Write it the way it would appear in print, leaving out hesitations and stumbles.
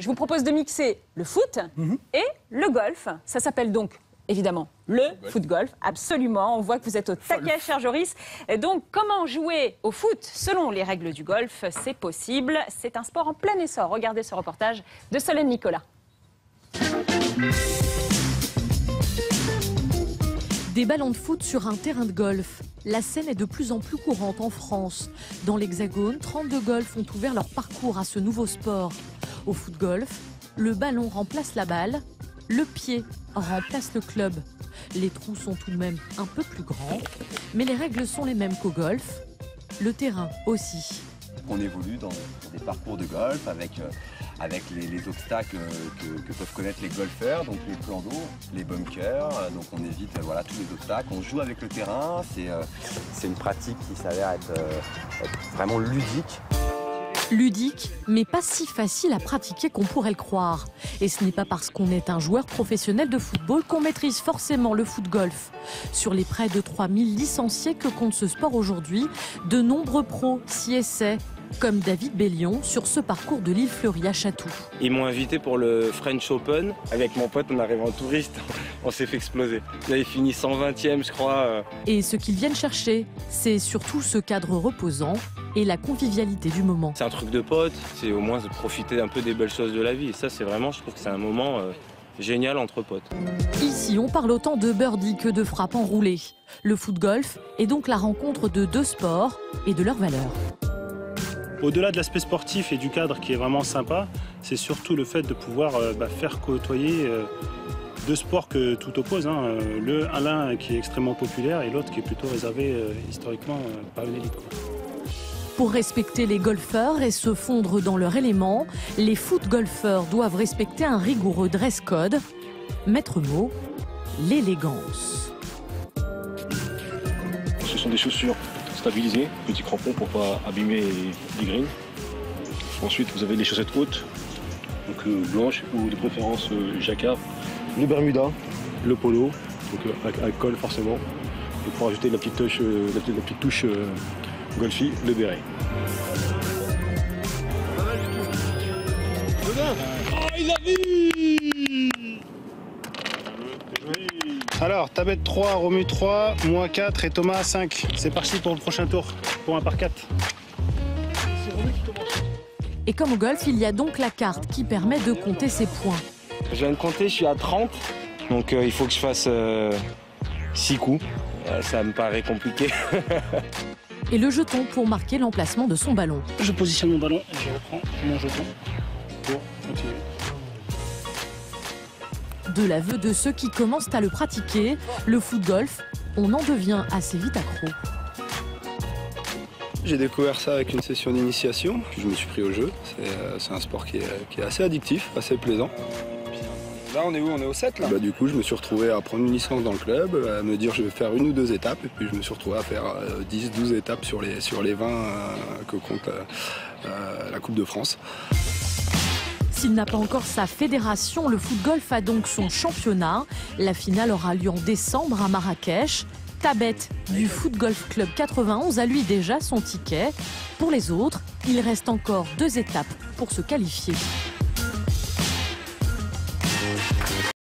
Je vous propose de mixer le foot et le golf. Ça s'appelle donc évidemment le foot-golf, absolument. On voit que vous êtes au taquet, cher Joris. Et donc, comment jouer au foot selon les règles du golf? C'est possible. C'est un sport en plein essor. Regardez ce reportage de Solène Nicolas. Des ballons de foot sur un terrain de golf. La scène est de plus en plus courante en France. Dans l'Hexagone, 32 golfs ont ouvert leur parcours à ce nouveau sport. Au foot-golf, le ballon remplace la balle, le pied remplace le club. Les trous sont tout de même un peu plus grands, mais les règles sont les mêmes qu'au golf. Le terrain aussi. On évolue dans des parcours de golf avec les obstacles que peuvent connaître les golfeurs, donc les plans d'eau, les bunkers, donc on évite tous les obstacles, on joue avec le terrain, c'est une pratique qui s'avère être vraiment ludique. Ludique, mais pas si facile à pratiquer qu'on pourrait le croire. Et ce n'est pas parce qu'on est un joueur professionnel de football qu'on maîtrise forcément le foot-golf. Sur les près de 3000 licenciés que compte ce sport aujourd'hui, de nombreux pros s'y essaient, comme David Bellion sur ce parcours de l'île Fleurie à Chatou. Ils m'ont invité pour le French Open. Avec mon pote, on arrive en touriste, on s'est fait exploser. On avait fini 120e, je crois. Et ce qu'ils viennent chercher, c'est surtout ce cadre reposant et la convivialité du moment. C'est un truc de pote, c'est au moins de profiter un peu des belles choses de la vie. Et ça, c'est vraiment, je trouve que c'est un moment génial entre potes. Ici, on parle autant de birdie que de frappe enroulée. Le foot-golf est donc la rencontre de deux sports et de leurs valeurs. Au-delà de l'aspect sportif et du cadre qui est vraiment sympa, c'est surtout le fait de pouvoir faire côtoyer deux sports que tout oppose. L'un qui est extrêmement populaire et l'autre qui est plutôt réservé historiquement par une élite. Pour respecter les golfeurs et se fondre dans leur élément, les foot-golfeurs doivent respecter un rigoureux dress code. Maître mot, l'élégance. Ce sont des chaussures stabilisées, petits crampons pour ne pas abîmer les greens. Ensuite, vous avez les chaussettes hautes, donc blanches ou de préférence jacquard. Le bermuda, le polo, donc avec col forcément. Et pour ajouter la petite touche golfie, le béret. Oh, il a vu! Alors, Tabette 3, Romu 3, moi 4 et Thomas 5. C'est parti pour le prochain tour, pour un par 4. Et comme au golf, il y a donc la carte qui permet de compter ses points. Je viens de compter, je suis à 30, donc il faut que je fasse 6 coups. Ça me paraît compliqué. Et le jeton pour marquer l'emplacement de son ballon. Je positionne mon ballon et je reprends mon jeton pour continuer. De l'aveu de ceux qui commencent à le pratiquer, le foot-golf, on en devient assez vite accro. J'ai découvert ça avec une session d'initiation, puis je me suis pris au jeu. C'est un sport qui est assez addictif, assez plaisant. Là on est où? On est au 7 là. Du coup je me suis retrouvé à prendre une licence dans le club, à me dire je vais faire 1 ou 2 étapes, et puis je me suis retrouvé à faire 10-12 étapes sur les 20 que compte la Coupe de France. S'il n'a pas encore sa fédération, le foot-golf a donc son championnat. La finale aura lieu en décembre à Marrakech. Tabette du Foot-Golf Club 91 a lui déjà son ticket. Pour les autres, il reste encore 2 étapes pour se qualifier.